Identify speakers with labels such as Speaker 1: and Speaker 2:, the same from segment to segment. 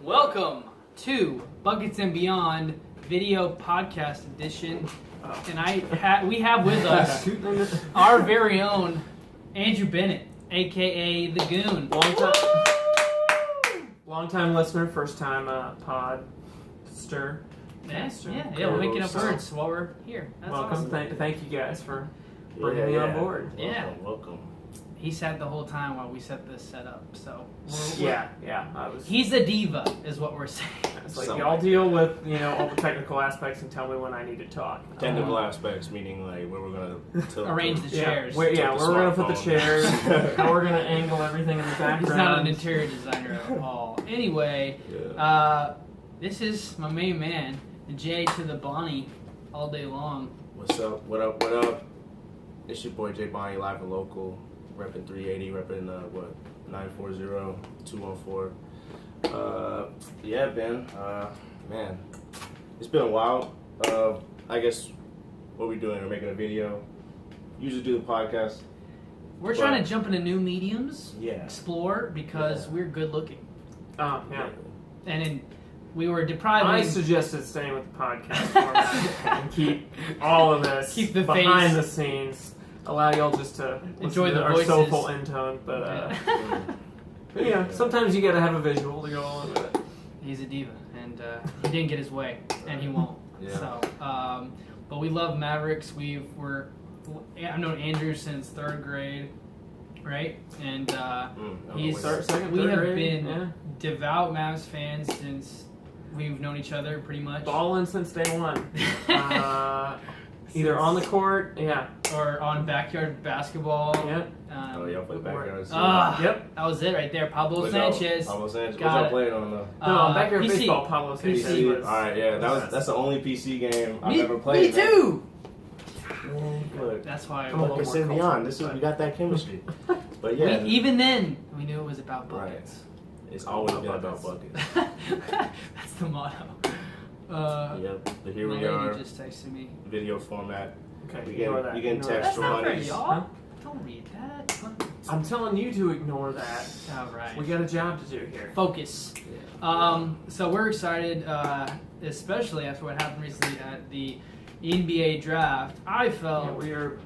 Speaker 1: Welcome to Buckets and Beyond Video Podcast Edition, and we have with us our very own Andrew Bennett, aka the Goon.
Speaker 2: Long time listener, first time podster.
Speaker 1: Yeah, we're making up words while we're here. That's
Speaker 2: welcome.
Speaker 1: Awesome.
Speaker 2: Thank you guys for bringing me on board.
Speaker 1: Welcome. He sat the whole time while we set this set up, so
Speaker 2: He's
Speaker 1: a diva, is what we're saying.
Speaker 2: It's like y'all deal with all the technical aspects and tell me when I need to talk.
Speaker 3: Technical aspects, meaning like where we're gonna
Speaker 1: arrange the chairs.
Speaker 2: Where we're gonna put the chairs. How we're gonna angle everything in the background.
Speaker 1: He's not an interior designer at all. Anyway, this is my main man, the J to the Bonnie, all day long.
Speaker 3: What's up? What up? What up? It's your boy J Bonnie, live and local. Repping 380, repping 940-214. Ben. Man, it's been a while. I guess what we're doing, we're making a video. Usually do the podcast.
Speaker 1: We're trying to jump into new mediums.
Speaker 3: Yeah.
Speaker 1: Explore because we're good looking.
Speaker 2: Oh yeah.
Speaker 1: And we were deprived.
Speaker 2: I suggested staying with the podcast format and keep all of this behind the scenes. Allow y'all just to
Speaker 1: enjoy
Speaker 2: our
Speaker 1: voices.
Speaker 2: soulful intone, but sometimes you gotta have a visual to go along with it.
Speaker 1: He's a diva, and he didn't get his way, and he won't.
Speaker 3: Yeah.
Speaker 1: So, but we love Mavericks. I've known Andrew since 3rd grade, right? And we have been devout Mavs fans since we've known each other, pretty much.
Speaker 2: Balling since day one. Either on the court,
Speaker 1: or on backyard basketball.
Speaker 2: Yep.
Speaker 3: Y'all play backyard.
Speaker 2: Yep.
Speaker 1: That was it right there. Pablo Sanchez.
Speaker 3: What y'all playing on though?
Speaker 2: No, backyard PC. Baseball. Pablo Sanchez.
Speaker 3: PC. Alright, that's the only PC game I've ever played.
Speaker 1: Me too.
Speaker 3: Look,
Speaker 1: that's why.
Speaker 3: Buckets and Beyond. We got that chemistry. But yeah,
Speaker 1: even then we knew it was about buckets.
Speaker 3: Right. It's always been about buckets.
Speaker 1: That's the motto.
Speaker 3: But here we are.
Speaker 1: Just texted me.
Speaker 3: Video format.
Speaker 2: Okay,
Speaker 3: you can text your buddies.
Speaker 1: Y'all. Don't read that.
Speaker 2: I'm telling you to ignore that.
Speaker 1: All right.
Speaker 2: We got a job to do here.
Speaker 1: Focus.
Speaker 3: Yeah.
Speaker 1: So we're excited, especially after what happened recently at the NBA draft. I felt
Speaker 2: we are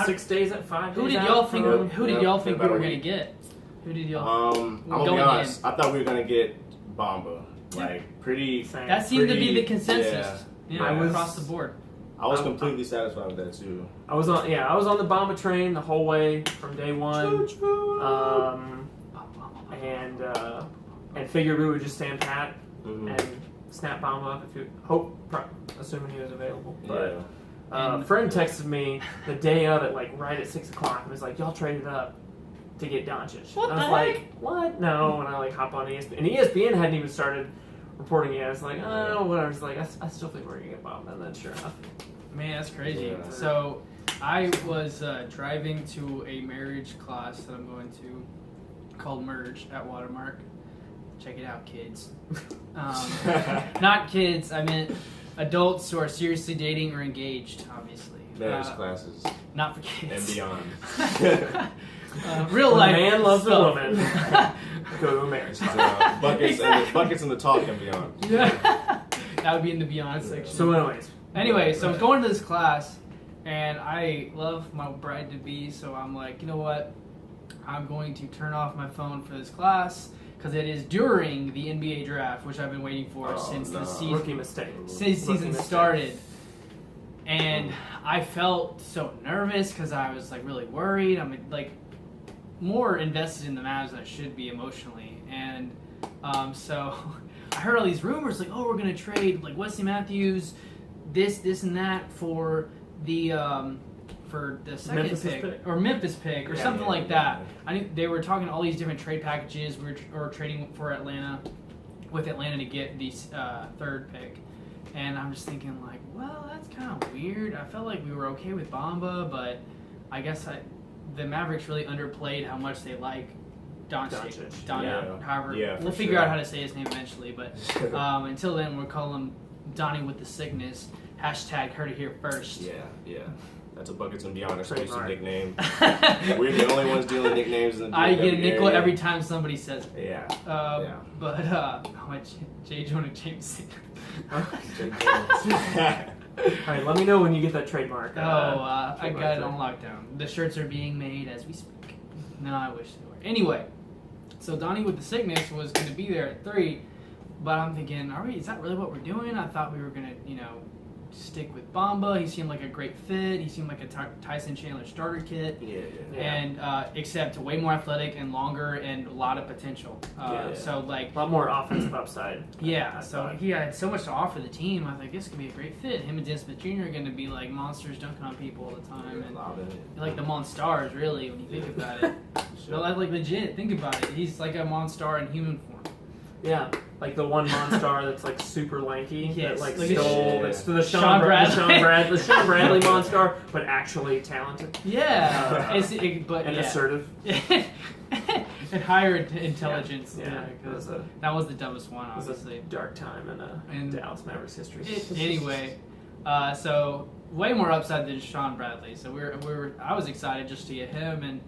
Speaker 2: 6 days at 5 days.
Speaker 1: Who did y'all think? Who did y'all think we were gonna get? Who did y'all?
Speaker 3: I'm gonna be honest. I thought we were gonna get Bamba. Pretty.
Speaker 1: That seemed to be the consensus. Yeah, across the board.
Speaker 3: I was completely satisfied with that too.
Speaker 2: I was on the Bamba train the whole way from day one. And figured we would just stand pat and snap Bamba up assuming he was available. But a friend texted me the day of it, right at 6 o'clock, and was like, "Y'all traded up to get Doncic."
Speaker 1: What
Speaker 2: I was like, "What? No!" And I hop on ESPN, and ESPN hadn't even started reporting yet. I was like, "Oh, whatever." It's like I still think we're gonna get Bamba, and then sure enough.
Speaker 1: Man, that's crazy.
Speaker 3: Yeah.
Speaker 1: So, I was driving to a marriage class that I'm going to called Merge at Watermark. Check it out, kids. Not kids, I meant adults who are seriously dating or engaged, obviously.
Speaker 3: Marriage classes.
Speaker 1: Not for kids.
Speaker 3: And beyond.
Speaker 1: Real
Speaker 2: when
Speaker 1: life.
Speaker 2: A man loves
Speaker 1: stuff.
Speaker 2: a woman. Go to a marriage class.
Speaker 3: Buckets and the talk and beyond.
Speaker 1: That would be in the beyond section.
Speaker 2: So
Speaker 1: Anyway, so I'm going to this class, and I love my bride-to-be, so I'm like, you know what? I'm going to turn off my phone for this class, because it is during the NBA draft, which I've been waiting for since the season.
Speaker 2: Rookie mistake.
Speaker 1: Since season started. And I felt so nervous, because I was, really worried. I'm, more invested in the Mavs than I should be emotionally. And so I heard all these rumors, we're going to trade, Wesley Matthews, this and that for the second
Speaker 2: Memphis
Speaker 1: pick or Memphis pick or something like that. I knew they were talking all these different trade packages. We were trading for Atlanta to get the 3rd pick, and I'm just thinking well, that's kind of weird. I felt like we were okay with Bamba, but I guess the Mavericks really underplayed how much they like Doncic. We'll figure out how to say his name eventually, but until then we'll call him Donnie with the sickness. # heard it here first.
Speaker 3: Yeah. That's a Buckets and Beyond exclusive
Speaker 2: Trademark.
Speaker 3: nickname. We're the only ones dealing nicknames in the
Speaker 1: I get a nickel
Speaker 3: area.
Speaker 1: every time somebody says it.
Speaker 3: Yeah.
Speaker 1: Yeah. But J. Jonah Jameson.
Speaker 2: Alright, let me know when you get that trademark.
Speaker 1: I
Speaker 2: trademark
Speaker 1: got it
Speaker 2: thing.
Speaker 1: on lockdown. The shirts are being made as we speak. No, I wish they were. Anyway, so Donnie with the sickness was going to be there at 3, but I'm thinking, is that really what we're doing? I thought we were going to, stick with Bamba. He seemed like a great fit. He seemed like a Tyson Chandler starter kit.
Speaker 3: Yeah.
Speaker 1: And except way more athletic and longer and a lot of potential. So like
Speaker 2: a lot more offensive upside.
Speaker 1: yeah,
Speaker 2: I
Speaker 1: so
Speaker 2: thought.
Speaker 1: he had so much to offer the team. I think this could be a great fit. Him and Dennis Smith Jr. are going to be like monsters dunking on people all the time, and like the Monstars, really, when you think about it. So like legit, think about it. He's like a Monstar in human form.
Speaker 2: Yeah, like the one Monstar that's like super lanky
Speaker 1: Yes,
Speaker 2: that like
Speaker 1: like
Speaker 2: stole
Speaker 3: Yeah.
Speaker 2: it's the
Speaker 1: Sean Bradley.
Speaker 2: the Sean Bradley Monstar, but actually talented
Speaker 1: Yeah, but
Speaker 2: and
Speaker 1: yeah.
Speaker 2: assertive.
Speaker 1: And higher intelligence.
Speaker 2: Yeah,
Speaker 1: because
Speaker 2: it
Speaker 1: that was the dumbest one,
Speaker 2: was
Speaker 1: obviously.
Speaker 2: a dark time in Dallas Mavericks history.
Speaker 1: Anyway, so way more upside than Sean Bradley. So I was excited just to get him, and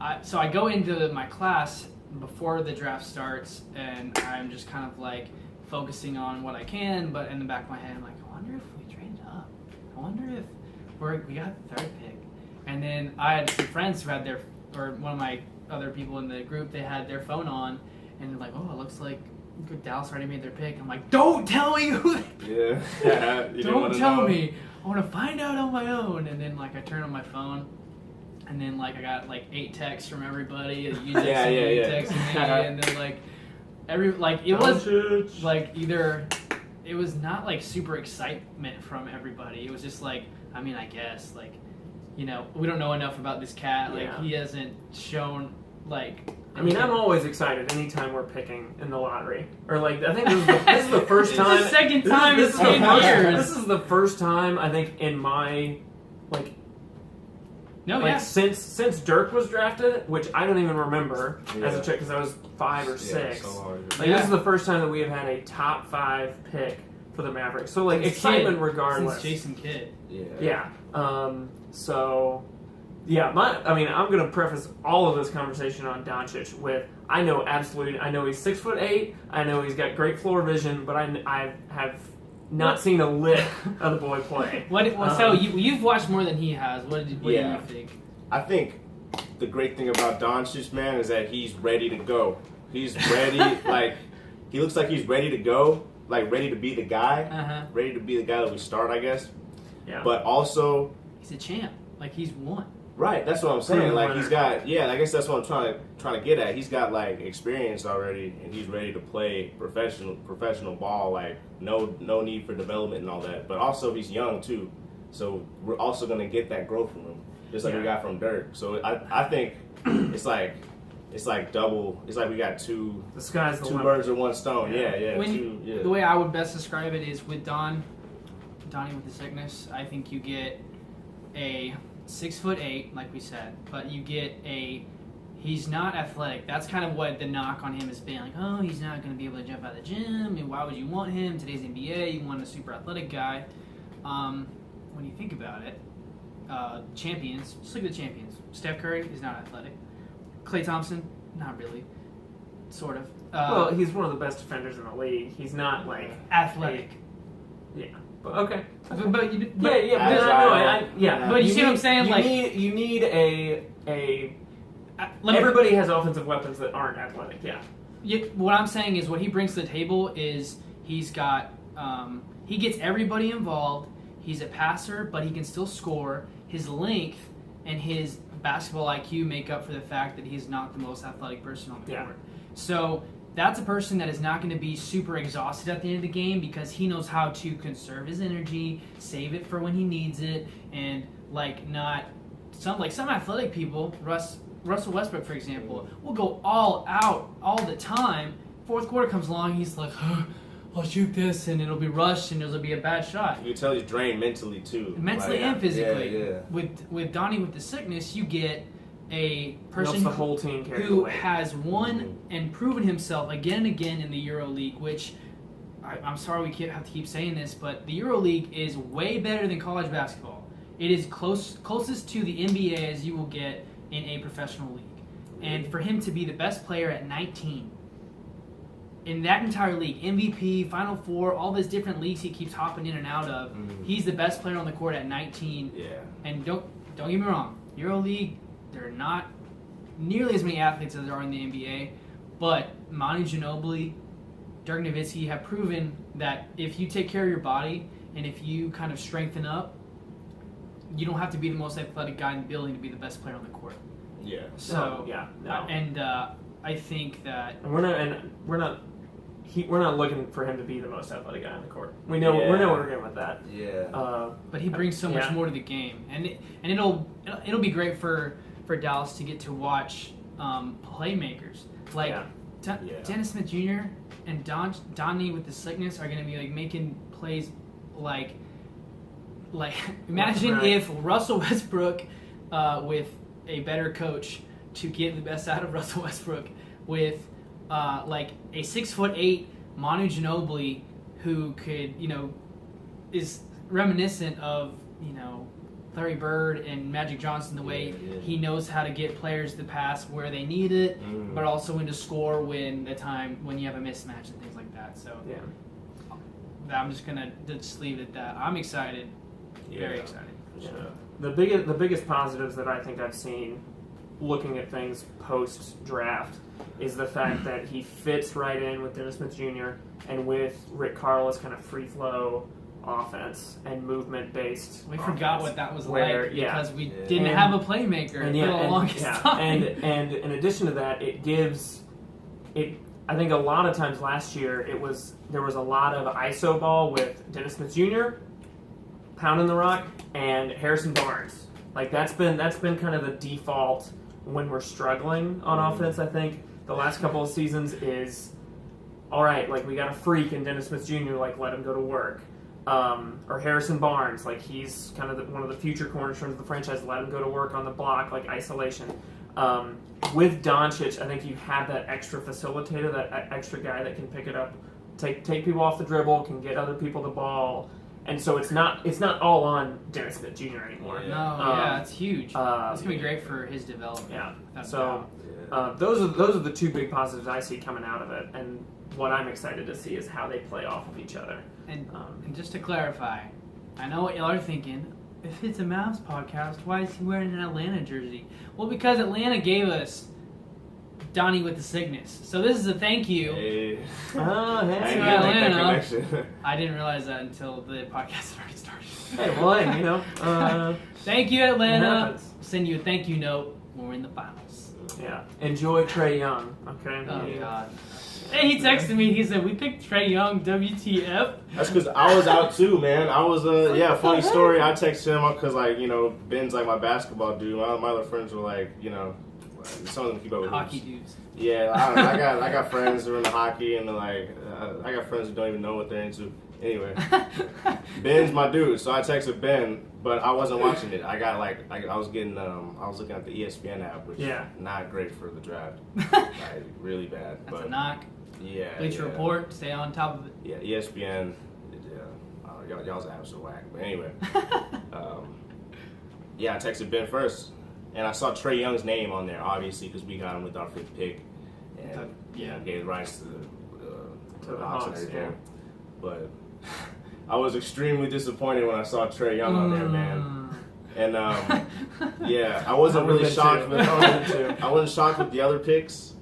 Speaker 1: I go into my class before the draft starts, and I'm just kind of like focusing on what I can, but in the back of my head, I'm like, I wonder if we traded up. I wonder if we got the 3rd pick. And then I had some friends who had one of my other people in the group, they had their phone on, and they're like, oh, it looks like Dallas already made their pick. I'm like, don't tell me who
Speaker 3: Yeah. You didn't
Speaker 1: don't
Speaker 3: wanna
Speaker 1: tell
Speaker 3: know.
Speaker 1: me. I want to find out on my own. And then like I turn on my phone, and then like I got like 8 texts from everybody. You texting me, you texting me, and then like it was like either it was not like super excitement from everybody. It was just like, I mean, I guess like, we don't know enough about this cat. Like
Speaker 2: Yeah.
Speaker 1: he hasn't shown like.
Speaker 2: I mean, I'm always excited anytime we're picking in the lottery. Or like, I think this is the first time.
Speaker 1: This is the second time in 10 years.
Speaker 2: This is the first time I think in my since Dirk was drafted, which I don't even remember as a chick because I was 5 or 6.
Speaker 3: So hard.
Speaker 2: This is the first time that we have had a top 5 pick for the Mavericks. So like
Speaker 1: Since
Speaker 2: excitement
Speaker 1: Kidd.
Speaker 2: regardless.
Speaker 1: Since Jason Kidd.
Speaker 2: Yeah. I'm going to preface all of this conversation on Doncic with I know he's 6'8". I know he's got great floor vision, but I have not seen a lick of the boy play.
Speaker 1: So you've watched more than he has. What do you think?
Speaker 3: I think the great thing about Doncic, man, is that he's ready to go. He's ready. He looks like he's ready to go. Like ready to be the guy. Ready to be the guy that we start, I guess.
Speaker 2: Yeah.
Speaker 3: But also,
Speaker 1: he's a champ. Like he's won.
Speaker 3: Right, that's what I'm saying.
Speaker 2: Proven
Speaker 3: Like
Speaker 2: winner.
Speaker 3: he's got, I guess that's what I'm trying to get at. He's got like experience already, and he's ready to play professional ball. Like no need for development and all that. But also he's young too, so we're also gonna get that growth from him, just like we got from Dirk. So I think it's like double. It's like we got two
Speaker 2: The sky's the limit.
Speaker 3: birds with one stone.
Speaker 2: Yeah.
Speaker 3: Yeah.
Speaker 1: The way I would best describe it is with Donnie with the sickness, I think you get a 6'8", like we said, but you get he's not athletic. That's kind of what the knock on him has been. Like, oh, he's not going to be able to jump out of the gym, and why would you want him? Today's NBA, you want a super athletic guy. When you think about it, champions, just look at the champions. Steph Curry is not athletic. Klay Thompson, not really. Sort of.
Speaker 2: Well, he's one of the best defenders in the league. He's not like
Speaker 1: athletic.
Speaker 2: Yeah. But okay.
Speaker 1: But
Speaker 2: But you see
Speaker 1: what I'm saying?
Speaker 2: You need a
Speaker 1: let me-
Speaker 2: everybody has offensive weapons that aren't athletic. Yeah.
Speaker 1: What I'm saying is what he brings to the table is he's got he gets everybody involved. He's a passer, but he can still score. His length and his basketball IQ make up for the fact that he's not the most athletic person on the court. So that's a person that is not going to be super exhausted at the end of the game because he knows how to conserve his energy, save it for when he needs it, and some athletic people, Russell Westbrook, for example, will go all out all the time. Fourth quarter comes along, he's like, I'll shoot this, and it'll be rushed, and it'll be a bad shot.
Speaker 3: You can tell he's drained mentally too.
Speaker 1: Mentally and physically.
Speaker 3: Yeah.
Speaker 1: With Donnie with the sickness, you get a person
Speaker 2: Helps the whole team carry the
Speaker 1: who
Speaker 2: weight.
Speaker 1: has won and proven himself again and again in the EuroLeague, which I'm sorry we have to keep saying this, but the EuroLeague is way better than college basketball. It is closest to the NBA as you will get in a professional league. And for him to be the best player at 19 in that entire league, MVP, Final Four, all those different leagues he keeps hopping in and out of, he's the best player on the court at 19.
Speaker 3: Yeah.
Speaker 1: And don't get me wrong, EuroLeague, there are not nearly as many athletes as there are in the NBA, but Manu Ginobili, Dirk Nowitzki have proven that if you take care of your body and if you kind of strengthen up, you don't have to be the most athletic guy in the building to be the best player on the court.
Speaker 3: Yeah.
Speaker 1: So
Speaker 2: no.
Speaker 1: I think that
Speaker 2: we're not looking for him to be the most athletic guy on the court. We know where we're going with that.
Speaker 3: Yeah.
Speaker 1: But he brings so much more to the game, and it'll be great for Dallas to get to watch playmakers like Dennis Smith Jr. and Donnie with the sickness are going to be like making plays like imagine if Russell Westbrook with a better coach to get the best out of Russell Westbrook with like a 6'8" Manu Ginobili who could is reminiscent of Larry Bird and Magic Johnson, the way he knows how to get players to pass where they need it, but also when to score when you have a mismatch and things like that. So I'm just gonna just leave it at that. I'm excited, very excited.
Speaker 2: Yeah. The biggest positives that I think I've seen looking at things post draft is the fact that he fits right in with Dennis Smith Jr. and with Rick Carlisle's kind of free flow offense and movement based.
Speaker 1: We forgot what that was like because we didn't have a playmaker for the longest time.
Speaker 2: And in addition to that, it gives it. I think a lot of times last year there was a lot of ISO ball with Dennis Smith Jr. pounding the rock and Harrison Barnes. Like that's been kind of the default when we're struggling on offense. I think the last couple of seasons is all right. Like we got a freak in Dennis Smith Jr. Like let him go to work. Or Harrison Barnes, like he's kind of one of the future cornerstones of the franchise. Let him go to work on the block, like isolation. With Doncic, I think you have that extra facilitator, that extra guy that can pick it up, take people off the dribble, can get other people the ball, and so it's not all on Dennis Smith Jr. anymore.
Speaker 1: It's huge. It's gonna be great for his development.
Speaker 2: Yeah. So those are the two big positives I see coming out of it, and what I'm excited to see is how they play off of each other.
Speaker 1: And just to clarify, I know what y'all are thinking. If it's a Mavs podcast, why is he wearing an Atlanta jersey? Well, because Atlanta gave us Donnie with the sickness. So this is a thank you.
Speaker 3: Hey.
Speaker 1: Atlanta. I didn't realize that until the podcast had already started.
Speaker 2: Hey, well,
Speaker 1: thank you, Atlanta. Send you a thank you note when we're in the finals.
Speaker 2: Yeah. Enjoy Trae Young, okay?
Speaker 1: Oh, God. Hey, he texted me. He said, we picked Trae Young, WTF.
Speaker 3: That's because I was out too, man. I was, funny story. I texted him because, Ben's like my basketball dude. My other friends were like, some of them keep up with
Speaker 1: hockey dudes.
Speaker 3: Yeah, I don't know. I got friends who are into hockey, and I got friends who don't even know what they're into. Anyway, Ben's my dude, so I texted Ben, but I wasn't watching it. I got I was getting I was looking at the ESPN app, which is not great for the draft. Really bad.
Speaker 1: That's a knock.
Speaker 3: Yeah.
Speaker 1: Bleacher Report, stay on top of it.
Speaker 3: Yeah, ESPN. Y'all's apps are whack. But anyway, I texted Ben first, and I saw Trae Young's name on there, obviously, because we got him with our 5th pick, and gave rights to the Hawks and everything. Yeah. But I was extremely disappointed when I saw Trae Young on there, man. And I wasn't really shocked. I wasn't shocked with the other picks.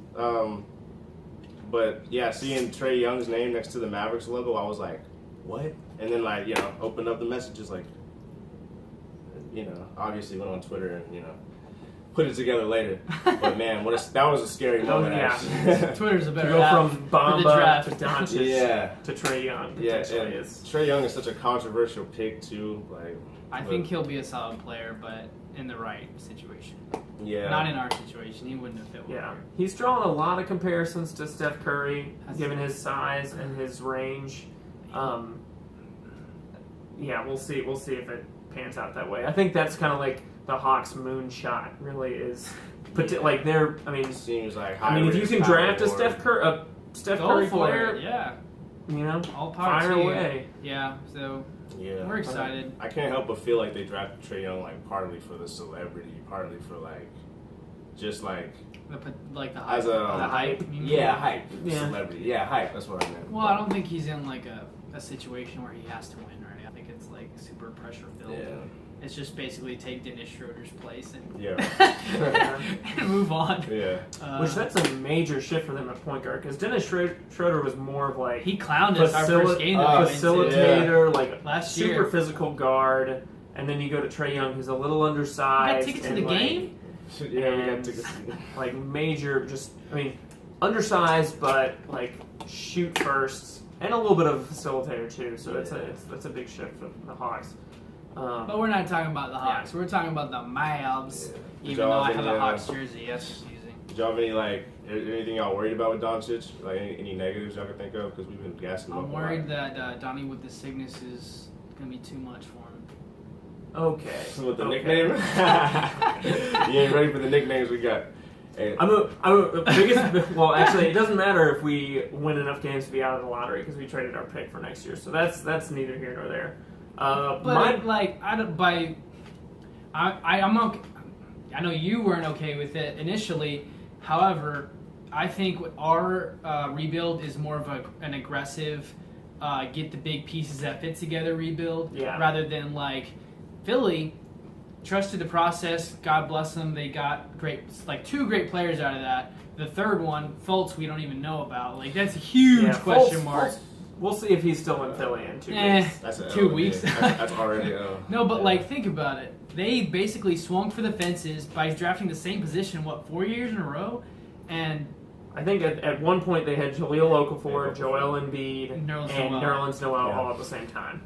Speaker 3: But seeing Trae Young's name next to the Mavericks logo, I was like, what? And then opened up the messages, obviously went on Twitter and put it together later. But man, that was a scary moment.
Speaker 1: Twitter's a better
Speaker 2: to go
Speaker 1: app
Speaker 2: from Bamba to
Speaker 1: Doncic
Speaker 2: to Trae Young.
Speaker 3: Trae Young is such a controversial pick too.
Speaker 1: I think he'll be a solid player, but in the right situation.
Speaker 3: Yeah.
Speaker 1: Not in our situation. He wouldn't have fit well.
Speaker 2: Yeah. He's drawn a lot of comparisons to Steph Curry, given his size and his range. We'll see. We'll see if it pans out that way. I think that's kind of like the Hawks' moonshot. Really is. But
Speaker 3: it seems like.
Speaker 2: If you can draft a Steph Curry player,
Speaker 1: all power
Speaker 2: fire
Speaker 1: to you.
Speaker 2: away.
Speaker 1: Yeah, so
Speaker 3: Yeah,
Speaker 1: we're excited.
Speaker 3: I can't help but feel like they drafted Trae Young like partly for the celebrity, partly for like just like
Speaker 1: Like the hype.
Speaker 3: as a
Speaker 1: the hype. you mean?
Speaker 3: hype,
Speaker 2: Yeah.
Speaker 3: celebrity, yeah, hype. That's what I meant.
Speaker 1: Well, I don't think he's in like a situation where he has to win, right? I think it's like super pressure filled.
Speaker 3: Yeah.
Speaker 1: It's just basically take Dennis Schroeder's place and and move on.
Speaker 3: Yeah.
Speaker 2: Which that's a major shift for them at point guard because Dennis Schroeder was more of like
Speaker 1: He clowned us our first game that we went to.
Speaker 2: facilitator, like
Speaker 1: Last
Speaker 2: super
Speaker 1: year.
Speaker 2: physical guard, and then you go to Trae Young, who's a little undersized.
Speaker 1: You got tickets to
Speaker 2: and,
Speaker 1: the
Speaker 2: like,
Speaker 1: game?
Speaker 3: Yeah, we got
Speaker 2: and,
Speaker 3: tickets.
Speaker 2: like major, undersized, but like shoot first, and a little bit of a facilitator too. So that's a big shift for the Hawks.
Speaker 1: But we're not talking about the Hawks. We're talking about the Mavs.
Speaker 3: Yeah.
Speaker 1: Even though I have a Hawks jersey, yes, using.
Speaker 3: Did y'all have any anything y'all worried about with Doncic? Like any negatives y'all can think of? Because we've been gassing him up.
Speaker 1: I'm worried that Donnie with the sickness is gonna be too much for him.
Speaker 2: Okay.
Speaker 3: With the nickname? You ain't ready for the nicknames we got. Hey.
Speaker 2: I'm a biggest. Well, actually, it doesn't matter if we win enough games to be out of the lottery because we traded our pick for next year. So that's neither here nor there.
Speaker 1: But I'm okay. I know you weren't okay with it initially. However, I think our rebuild is more of an aggressive, get the big pieces that fit together rebuild, rather than like Philly trusted the process. God bless them. They got two great players out of that. The third one, Fultz, we don't even know about. Like that's a huge question mark.
Speaker 2: Fultz, we'll see if he's still in Philly in 2 weeks.
Speaker 3: That's
Speaker 1: 2 weeks.
Speaker 3: That's already
Speaker 1: No, but think about it. They basically swung for the fences by drafting the same position, 4 years in a row? And
Speaker 2: I think at one point they had Jahlil Okafor, Joel Embiid, and Nerlens Noel all at the same time.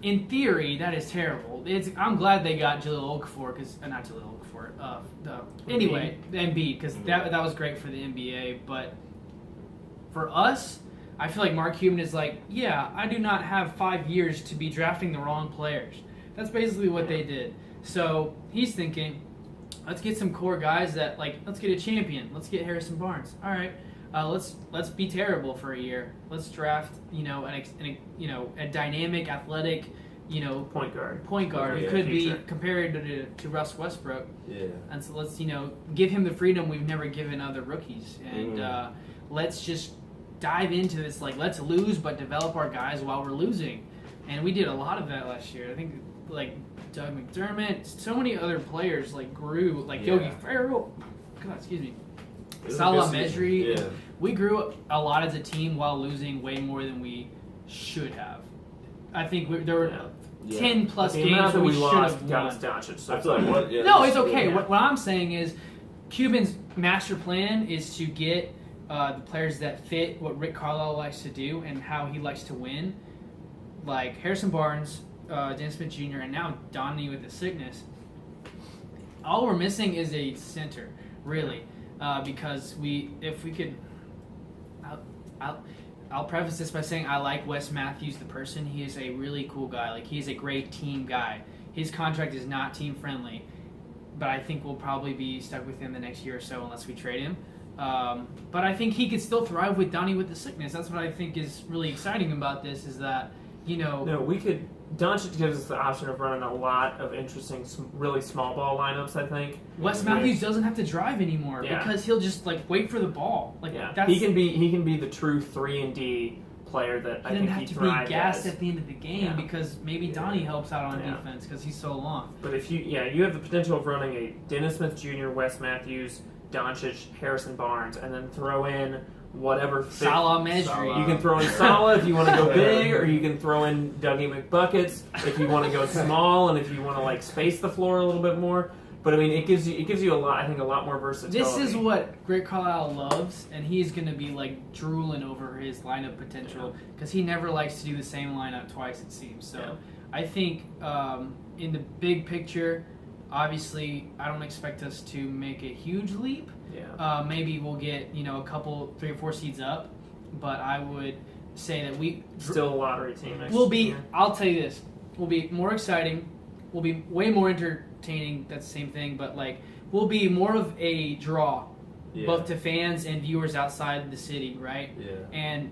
Speaker 1: In theory, that is terrible. I'm glad they got Jahlil Okafor, because not Jahlil Okafor. Anyway, Embiid, because that was great for the NBA. But for us, I feel like Mark Cuban is like, yeah, I do not have 5 years to be drafting the wrong players. That's basically what they did. So he's thinking, let's get some core guys that let's get a champion. Let's get Harrison Barnes. All right, let's be terrible for a year. Let's draft a dynamic, athletic,
Speaker 2: point guard
Speaker 1: who could be compared to Russ Westbrook.
Speaker 3: Yeah.
Speaker 1: And so let's give him the freedom we've never given other rookies, and let's just dive into this. Let's lose, but develop our guys while we're losing. And we did a lot of that last year. I think Doug McDermott, so many other players grew, Yogi Ferrell. God, excuse me. Salah Mejri.
Speaker 3: Yeah.
Speaker 1: We grew a lot as a team while losing way more than we should have. I think there were 10 plus games where we should have won.
Speaker 3: I feel like
Speaker 1: no, it's okay. What I'm saying is, Cuban's master plan is to get the players that fit what Rick Carlisle likes to do and how he likes to win, like Harrison Barnes, Dan Smith Jr., and now Donnie with the sickness. All we're missing is a center, really, because if we could, I'll preface this by saying I like Wes Matthews, the person. He is a really cool guy. He's a great team guy. His contract is not team friendly, but I think we'll probably be stuck with him the next year or so unless we trade him. But I think he could still thrive with Donnie with the sickness. That's what I think is really exciting about this, is that,
Speaker 2: No, we could... Doncic gives us the option of running a lot of interesting, really small ball lineups, I think.
Speaker 1: Wes Matthews doesn't have to drive anymore because he'll just, wait for the ball.
Speaker 2: He can be the true 3-and-D player that I think he thrives as. He doesn't have to be gassed
Speaker 1: at the end of the game because maybe Donnie helps out on defense because he's so long.
Speaker 2: But if you have the potential of running a Dennis Smith Jr., Wes Matthews, Doncic, Harrison Barnes, and then throw in whatever
Speaker 1: Salah Mejri.
Speaker 2: You can throw in Salah if you want to go big, or you can throw in Dougie McBuckets if you want to go small, and if you want to space the floor a little bit more. But I mean, it gives you a lot. I think a lot more versatility.
Speaker 1: This is what Rick Carlisle loves, and he's going to be drooling over his lineup potential because he never likes to do the same lineup twice, it seems. So I think in the big picture, obviously, I don't expect us to make a huge leap.
Speaker 2: Yeah.
Speaker 1: Maybe we'll get a couple 3 or 4 seeds up, but I would say that we
Speaker 2: still a lottery team.
Speaker 1: We'll be. I'll tell you this: we'll be more exciting. We'll be way more entertaining. That's the same thing, but we'll be more of a draw both to fans and viewers outside the city, right?
Speaker 3: Yeah.
Speaker 1: And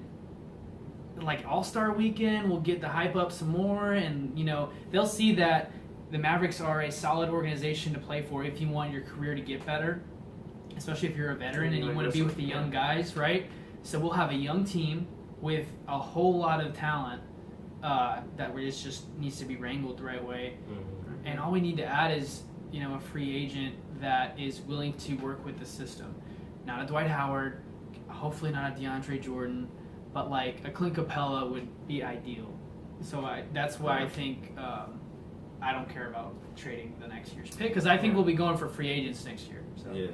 Speaker 1: like All-Star Weekend will get the hype up some more, and they'll see that the Mavericks are a solid organization to play for if you want your career to get better, especially if you're a veteran and you want to be with the young guys, right? So we'll have a young team with a whole lot of talent that just needs to be wrangled the right way.
Speaker 3: Mm-hmm.
Speaker 1: And all we need to add is a free agent that is willing to work with the system. Not a Dwight Howard, hopefully not a DeAndre Jordan, but like a Clint Capella would be ideal. So that's why I think I don't care about trading the next year's pick, because I think we'll be going for free agents next year. So.
Speaker 3: Yeah.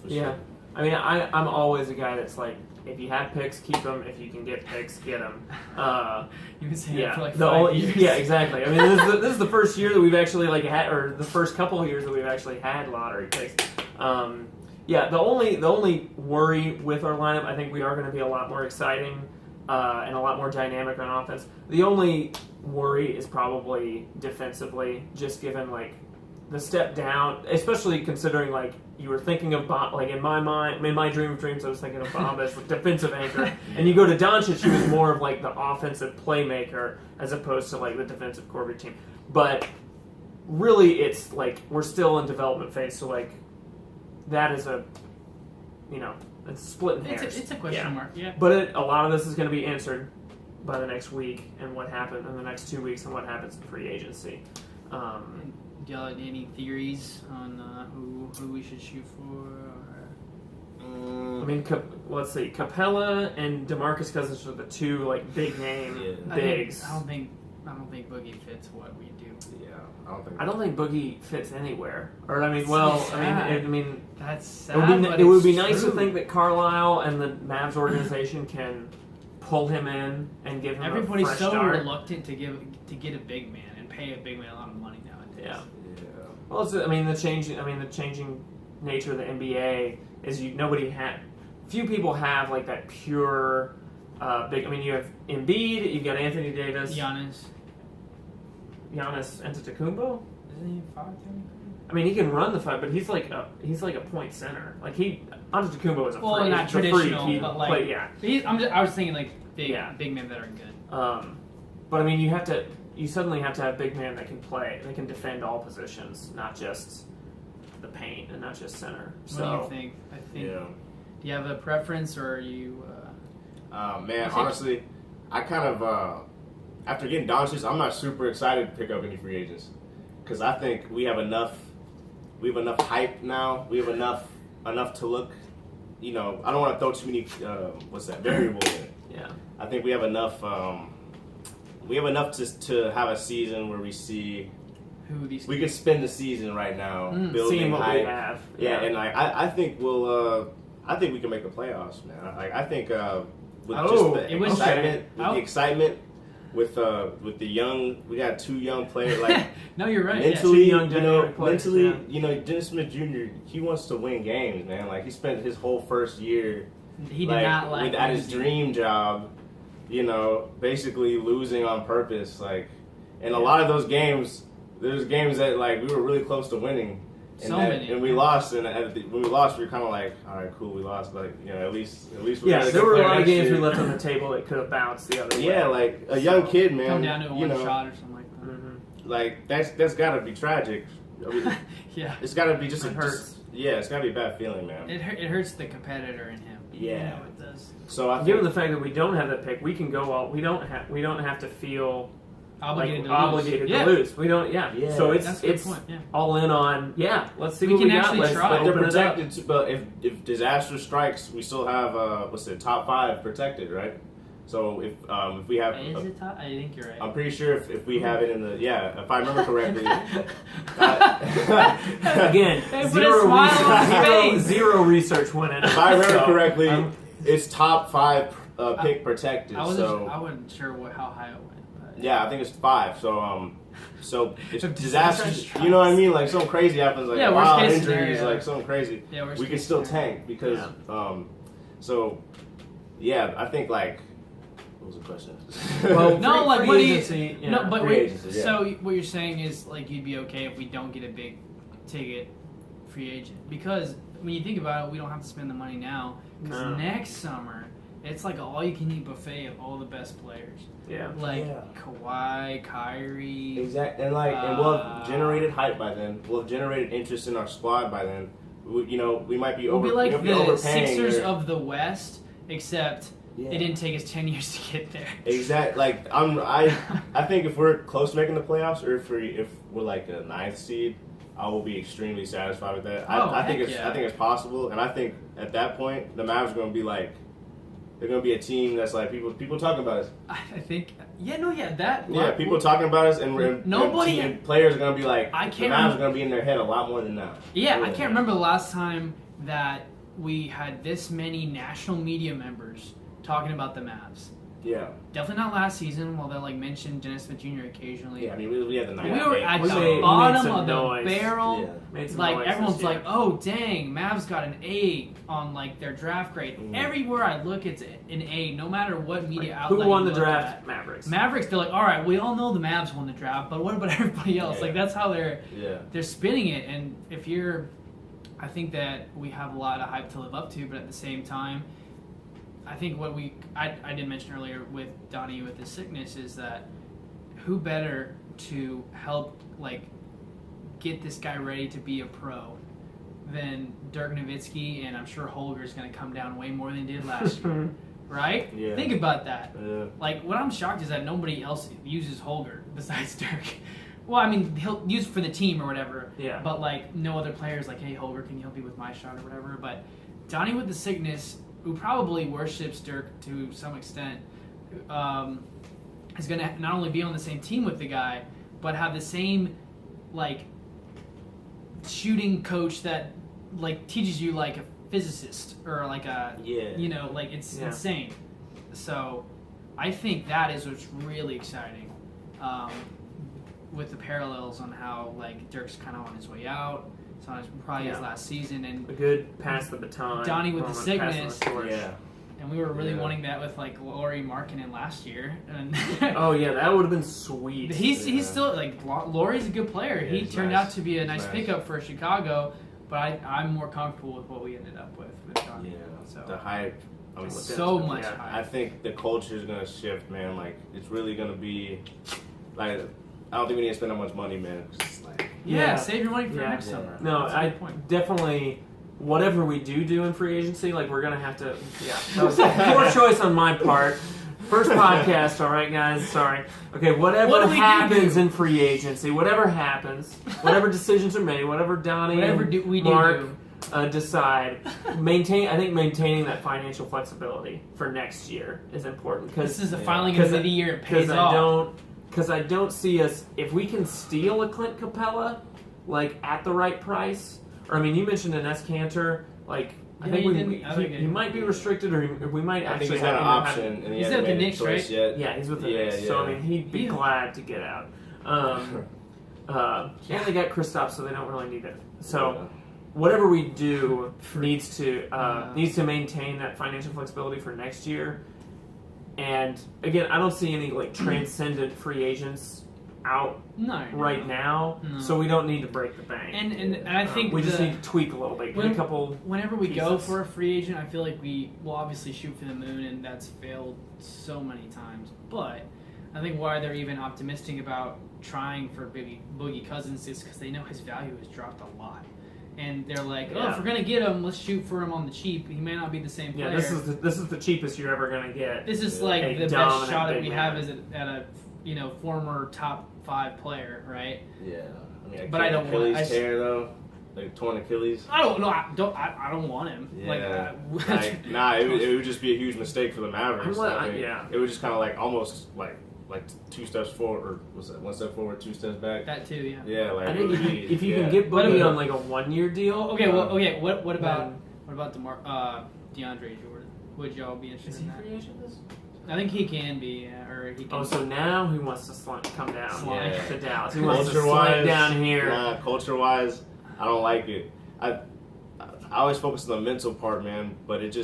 Speaker 3: For
Speaker 2: Yeah.
Speaker 3: Sure.
Speaker 2: I mean, I'm always a guy that's like, if you have picks, keep them. If you can get picks, get them.
Speaker 1: You've been saying that for like
Speaker 2: the
Speaker 1: 5 years.
Speaker 2: Yeah, exactly. I mean, this is the first year that we've actually had, or the first couple of years that we've actually had lottery picks. Yeah, the only worry with our lineup, I think we are going to be a lot more exciting and a lot more dynamic on offense. The only worry is probably defensively, just given like the step down, especially considering like you were thinking of like in my mind, in my dream of dreams, I was thinking of Bob as like defensive anchor, and you go to Doncic, he was more of like the offensive playmaker as opposed to like the defensive core of your team. But really, it's like we're still in development phase, so like that is it's splitting hairs.
Speaker 1: It's a question mark, yeah.
Speaker 2: But a lot of this is going to be answered by the next week and what happened in the next 2 weeks and what happens in free agency.
Speaker 1: Do y'all have any theories on who we should shoot for?
Speaker 2: I mean, let's see. Capella and DeMarcus Cousins are the two like big name bigs.
Speaker 1: I don't think Boogie fits what we do.
Speaker 3: Yeah, I
Speaker 2: I don't think Boogie fits anywhere. Or I mean,
Speaker 1: That's sad.
Speaker 2: it would be nice to think that Carlisle and the Mavs organization can pull him in and give him
Speaker 1: Everybody's
Speaker 2: a fresh
Speaker 1: so
Speaker 2: start.
Speaker 1: reluctant to get a big man and pay a big man a lot of money nowadays.
Speaker 2: Yeah. Well, the changing nature of the NBA is few people have like that pure big. I mean, you have Embiid, you've got Anthony Davis,
Speaker 1: Giannis
Speaker 2: Antetokounmpo.
Speaker 1: Isn't he 5'10"?
Speaker 2: I mean, he can run the 5, but he's like a point center. Like Antetokounmpo is a freak.
Speaker 1: Not
Speaker 2: He's
Speaker 1: traditional,
Speaker 2: a freak.
Speaker 1: but like I was thinking like big men that are good.
Speaker 2: But I mean, you suddenly have to have big men that can play, that can defend all positions, not just the paint and not just center.
Speaker 1: What do you think? Do you have a preference, or are you?
Speaker 3: Man, honestly, I kind of after getting Doncic, I'm not super excited to pick up any free agents because I think we have enough hype now. We have enough to look. I don't want to throw too many variables in it.
Speaker 2: Yeah.
Speaker 3: I think we have enough. We have enough to have a season where we see
Speaker 1: who these.
Speaker 3: We could spend the season right now building
Speaker 2: seeing what
Speaker 3: hype.
Speaker 2: we have.
Speaker 3: Yeah, and I think we'll. I think we can make the playoffs, man. I think with the excitement, with the young, we got 2 young players. Like
Speaker 1: no, you're right.
Speaker 3: Mentally,
Speaker 2: young players,
Speaker 3: Dennis Smith Jr. He wants to win games, man. Like he spent his whole first year.
Speaker 1: He did not like
Speaker 3: at his dream job. Basically losing on purpose. Like, and a lot of those games, there's games that like we were really close to winning. And we lost, and when we lost, we were kind of like, all right, cool, we lost. Like, at least we're
Speaker 2: there were a lot of games we left on the table that could have bounced the other way.
Speaker 3: Yeah, like a young kid, man.
Speaker 1: Come down to one shot or something like that.
Speaker 2: Mm-hmm.
Speaker 3: Like that's got to be tragic. I mean,
Speaker 1: yeah,
Speaker 3: it's got to be just
Speaker 2: hurts.
Speaker 3: It's got to be a bad feeling, man.
Speaker 1: It hurts the competitor in him.
Speaker 3: Yeah,
Speaker 1: it does.
Speaker 3: So
Speaker 2: given the fact that we don't have that pick, we can go all. We don't have to feel obligated to lose. We don't. Yeah. So it's all in on. Yeah. Let's see what we got. Let's
Speaker 3: try. But they're protected. But if disaster strikes, we still have top 5 protected, right? So if we have,
Speaker 1: is it top? I think you're right.
Speaker 3: I'm pretty sure if we have it in the if I remember correctly.
Speaker 2: Again, zero research went in.
Speaker 3: If I remember correctly, it's top 5 pick protected.
Speaker 1: I wasn't sure how high it went.
Speaker 3: Yeah, I think it's 5. So if disaster, you know what I mean? Like something crazy happens, like wild injuries, scenario. Like something crazy.
Speaker 1: Yeah,
Speaker 3: we can still tank because. I think like. What was the question?
Speaker 2: Well,
Speaker 1: no, like what do you?
Speaker 3: Agency,
Speaker 1: So what you're saying is like you'd be okay if we don't get a big ticket free agent, because when you think about it, we don't have to spend the money now because next summer it's like an all-you-can-eat buffet of all the best players.
Speaker 2: Yeah.
Speaker 1: Kawhi, Kyrie.
Speaker 3: Exactly, and we'll have generated hype by then. We'll have generated interest in our squad by then. We might be
Speaker 1: We'll be like the
Speaker 3: overpaying
Speaker 1: Sixers of the West, except it didn't take us 10 years to get there.
Speaker 3: Exactly. I think if we're close to making the playoffs, or if we're like a 9th seed, I will be extremely satisfied with that. I think it's possible, and I think at that point the Mavs are going to be like, they're going to be a team that's like people talking about us.
Speaker 1: I think
Speaker 3: people talking about us, and players are going to be like, the Mavs are going to be in their head a lot more than now.
Speaker 1: Yeah, I can't remember the last time that we had this many national media members talking about the Mavs.
Speaker 3: Yeah.
Speaker 1: Definitely not last season, although mention Dennis Smith Jr. occasionally.
Speaker 3: Yeah, I mean, we had the night.
Speaker 1: We were at the bottom of the barrel. Yeah. Everyone's like, oh, dang, Mavs got an A on their draft grade. Mm. Everywhere I look, it's an A, no matter what media outlet.
Speaker 2: Who won the draft? Mavericks.
Speaker 1: Mavericks, they're like, all right, we all know the Mavs won the draft, but what about everybody else?
Speaker 3: Yeah.
Speaker 1: That's how they're spinning it. And I think that we have a lot of hype to live up to, but at the same time, I think what I did mention earlier with Donnie with his sickness is that who better to help get this guy ready to be a pro than Dirk Nowitzki, and I'm sure Holger's going to come down way more than he did last year, right?
Speaker 3: Yeah.
Speaker 1: Think about that.
Speaker 3: Yeah.
Speaker 1: What I'm shocked is that nobody else uses Holger besides Dirk. Well, I mean, he'll use it for the team or whatever.
Speaker 2: Yeah.
Speaker 1: But no other players hey Holger, can you help me with my shot or whatever? But Donnie with the sickness, who probably worships Dirk to some extent, is going to not only be on the same team with the guy, but have the same, shooting coach that, teaches you a physicist or it's insane. So I think that is what's really exciting with the parallels on how, Dirk's kind of on his way out. So it's probably his last season, and
Speaker 2: a good pass the baton.
Speaker 1: Donnie with the sickness, and we were really wanting that with Lauri Markkanen last year. And
Speaker 2: oh yeah, that would have been sweet.
Speaker 1: He's still Lauri's a good player.
Speaker 3: Yeah,
Speaker 1: he turned out to be a nice pickup for Chicago, but I'm more comfortable with what we ended up with Donnie.
Speaker 3: Yeah,
Speaker 1: so
Speaker 3: the hype.
Speaker 1: So much hype.
Speaker 3: I think the culture is gonna shift, man. It's really gonna be I don't think we need to spend that much money, man.
Speaker 1: Save your money for next summer.
Speaker 2: No, definitely. Whatever we do in free agency, we're gonna have to. Yeah, that was poor choice on my part. First podcast, all right, guys. Sorry. Okay, whatever happens in free agency, whatever happens, whatever decisions are made, whatever Donnie and Mark decide, I think maintaining that financial flexibility for next year is important because
Speaker 1: this is finally going to be the year it pays off.
Speaker 2: Because I don't see us, if we can steal a Clint Capella, at the right price, or you mentioned an S. Cantor, I think he might be restricted, or we might actually
Speaker 3: he's got an option. And
Speaker 1: he's at the Knicks, right?
Speaker 3: Yet.
Speaker 2: Yeah, he's with the Knicks. Yeah. So he'd be glad to get out. And they got Kristaps, so they don't really need it. So whatever we do needs to maintain that financial flexibility for next year. And again, I don't see any transcendent free agents out right now, so we don't need to break the bank.
Speaker 1: And I think
Speaker 2: we just need to tweak a little bit.
Speaker 1: Whenever we go for a free agent, I feel like we will obviously shoot for the moon, and that's failed so many times. But I think why they're even optimistic about trying for Boogie Cousins is because they know his value has dropped a lot. And they're like, if we're gonna get him, let's shoot for him on the cheap. He may not be the same player.
Speaker 2: Yeah, this is the cheapest you're ever gonna get.
Speaker 1: This is the best shot that we have is at a former top 5 player, right?
Speaker 3: Yeah,
Speaker 1: but I don't
Speaker 3: want Achilles tear though, torn Achilles.
Speaker 1: I don't know. I don't want him.
Speaker 3: Yeah. It would just be a huge mistake for the Mavericks. It would just kind of almost 2 steps forward, or was that 1 step forward, 2 steps back?
Speaker 1: That too, yeah.
Speaker 3: Yeah,
Speaker 2: I think if you can get Boogie on a 1-year deal.
Speaker 1: What about DeAndre Jordan? Would y'all be interested in that?
Speaker 2: Free agent?
Speaker 1: I think he can be, or he can.
Speaker 2: Oh, so now he wants to come down to Dallas. He wants to
Speaker 3: slide
Speaker 2: down here.
Speaker 3: Culture-wise, I don't like it. I always focus on the mental part, man, but it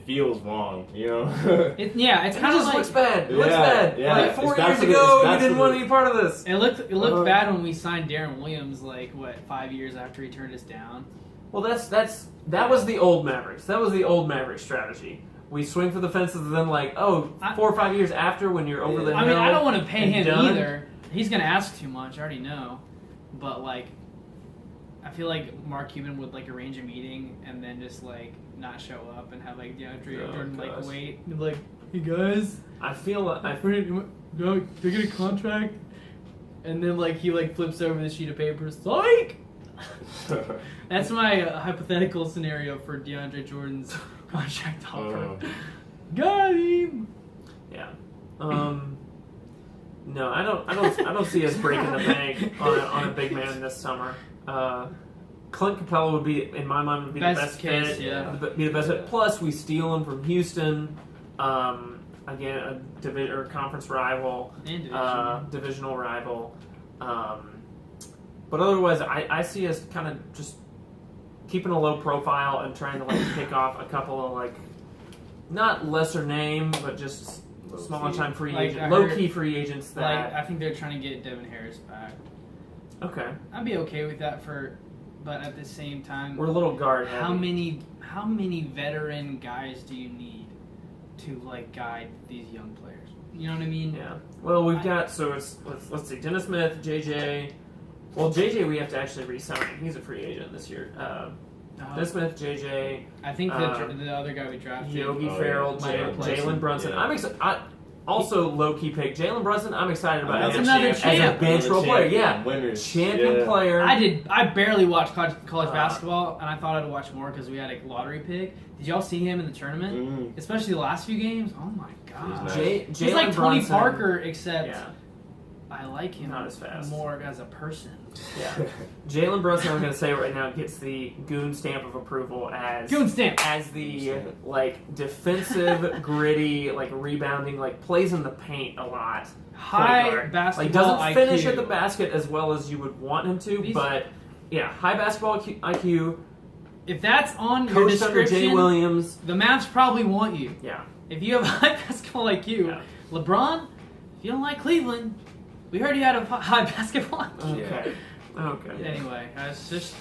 Speaker 3: feels wrong,
Speaker 1: it's kind of
Speaker 2: looks bad. It looks bad.
Speaker 3: Yeah.
Speaker 2: 4 years ago, you didn't want to be part of this.
Speaker 1: It looked bad when we signed Darren Williams, 5 years after he turned us down.
Speaker 2: Well, that was the old Mavericks. That was the old Mavericks strategy. We swing for the fences, and then 4 or 5 years after, when you're over the hill.
Speaker 1: I mean, I don't want to pay him
Speaker 2: done.
Speaker 1: either. He's gonna ask too much. I already know. But I feel like Mark Cuban would arrange a meeting and then just not show up and have DeAndre Jordan wait and be hey guys,
Speaker 2: I feel
Speaker 1: go get a contract, and then he flips over the sheet of paper. Psych. That's my hypothetical scenario for DeAndre Jordan's contract offer. Got him.
Speaker 2: Yeah. No, I don't see us breaking the bank on a big man this summer. Clint Capella would be, in my mind, would be the best
Speaker 1: case,
Speaker 2: fit.
Speaker 1: yeah.
Speaker 2: Be the best fit. Plus, we steal him from Houston. Again, a conference rival,
Speaker 1: And
Speaker 2: divisional rival. But otherwise, I see us kind of just keeping a low profile and trying to pick off a couple of not lesser name, but just smaller time free agents, low key free agents that
Speaker 1: I think they're trying to get Devin Harris back.
Speaker 2: Okay,
Speaker 1: I'd be okay with that but at the same time,
Speaker 2: we're a little guard heavy.
Speaker 1: How many veteran guys do you need to guide these young players? You know what I mean?
Speaker 2: Yeah. Well, we've got let's see, Dennis Smith, JJ. Well, JJ we have to actually re-sign. He's a free agent this year. Dennis Smith, JJ.
Speaker 1: I think the other guy we drafted,
Speaker 2: Yogi Ferrell, Jalen Brunson.
Speaker 3: Yeah.
Speaker 2: I'm excited. Also, low-key pick Jalen Brunson. I'm excited about
Speaker 1: That's
Speaker 2: him
Speaker 1: another
Speaker 2: as
Speaker 1: champ.
Speaker 2: a bench role player. Yeah,
Speaker 3: Winners.
Speaker 2: champion player.
Speaker 1: I barely watched college basketball, and I thought I'd watch more because we had a lottery pick. Did y'all see him in the tournament?
Speaker 3: Mm-hmm.
Speaker 1: Especially the last few games. Oh my god,
Speaker 3: He's
Speaker 1: he's like
Speaker 2: Jalen
Speaker 1: Tony
Speaker 2: Brunson.
Speaker 1: Parker, except
Speaker 2: Yeah.
Speaker 1: I like him
Speaker 2: Not as fast.
Speaker 1: more as a person.
Speaker 2: Yeah. Jalen Brunson, I'm going to say right now, gets the goon stamp of approval as
Speaker 1: Goon stamp.
Speaker 2: as the defensive, gritty, rebounding, plays in the paint a lot.
Speaker 1: High
Speaker 2: point guard.
Speaker 1: basketball
Speaker 2: doesn't
Speaker 1: IQ.
Speaker 2: finish at the basket as well as you would want him to, but yeah, high basketball IQ.
Speaker 1: If that's on your
Speaker 2: Coached under Jay
Speaker 1: description,
Speaker 2: Williams.
Speaker 1: the Mavs probably want you.
Speaker 2: Yeah.
Speaker 1: If you have high basketball IQ,
Speaker 2: Yeah.
Speaker 1: LeBron, if you don't like Cleveland, we heard you had a high basketball IQ.
Speaker 2: Okay. Okay.
Speaker 1: Anyway,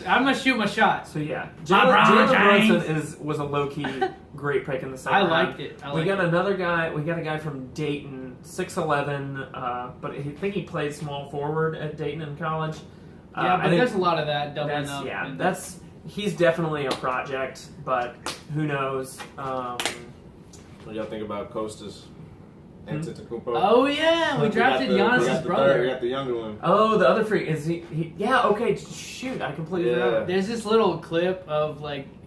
Speaker 1: I'm gonna shoot my shot.
Speaker 2: So yeah,
Speaker 1: LeBron
Speaker 2: Jalen
Speaker 1: James.
Speaker 2: Brunson was a low key great pick in the second
Speaker 1: I
Speaker 2: round.
Speaker 1: liked it.
Speaker 2: We got another guy. We got a guy from Dayton, 6'11", but I think he played small forward at Dayton in college.
Speaker 1: Yeah, but there's a lot of that doubling
Speaker 2: that's,
Speaker 1: up.
Speaker 2: Yeah, he's definitely a project, but who knows?
Speaker 3: What do y'all think about Costas Antetokounmpo?
Speaker 1: Oh yeah, we drafted Giannis' brother.
Speaker 3: We got the younger one.
Speaker 2: Oh, the other freak is he? Yeah, okay. Shoot, I completely forgot.
Speaker 1: There's this little clip of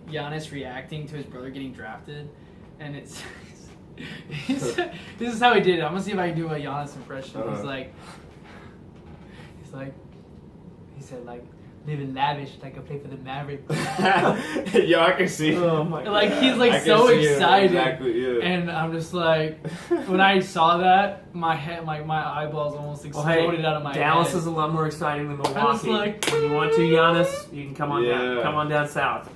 Speaker 1: Giannis reacting to his brother getting drafted, and it's this is how he did it. I'm gonna see if I can do a Giannis impression. He said living lavish like I play for the Mavericks.
Speaker 3: Yo, I can see.
Speaker 2: Oh my god.
Speaker 1: He's
Speaker 3: I can
Speaker 1: so
Speaker 3: see him.
Speaker 1: excited.
Speaker 3: Exactly, yeah.
Speaker 1: And I'm just when I saw that, my head, my eyeballs almost exploded out of my
Speaker 2: Dallas
Speaker 1: head.
Speaker 2: is a lot more exciting than
Speaker 1: I was
Speaker 2: Milwaukee. When you want to, Giannis, you can come on down south.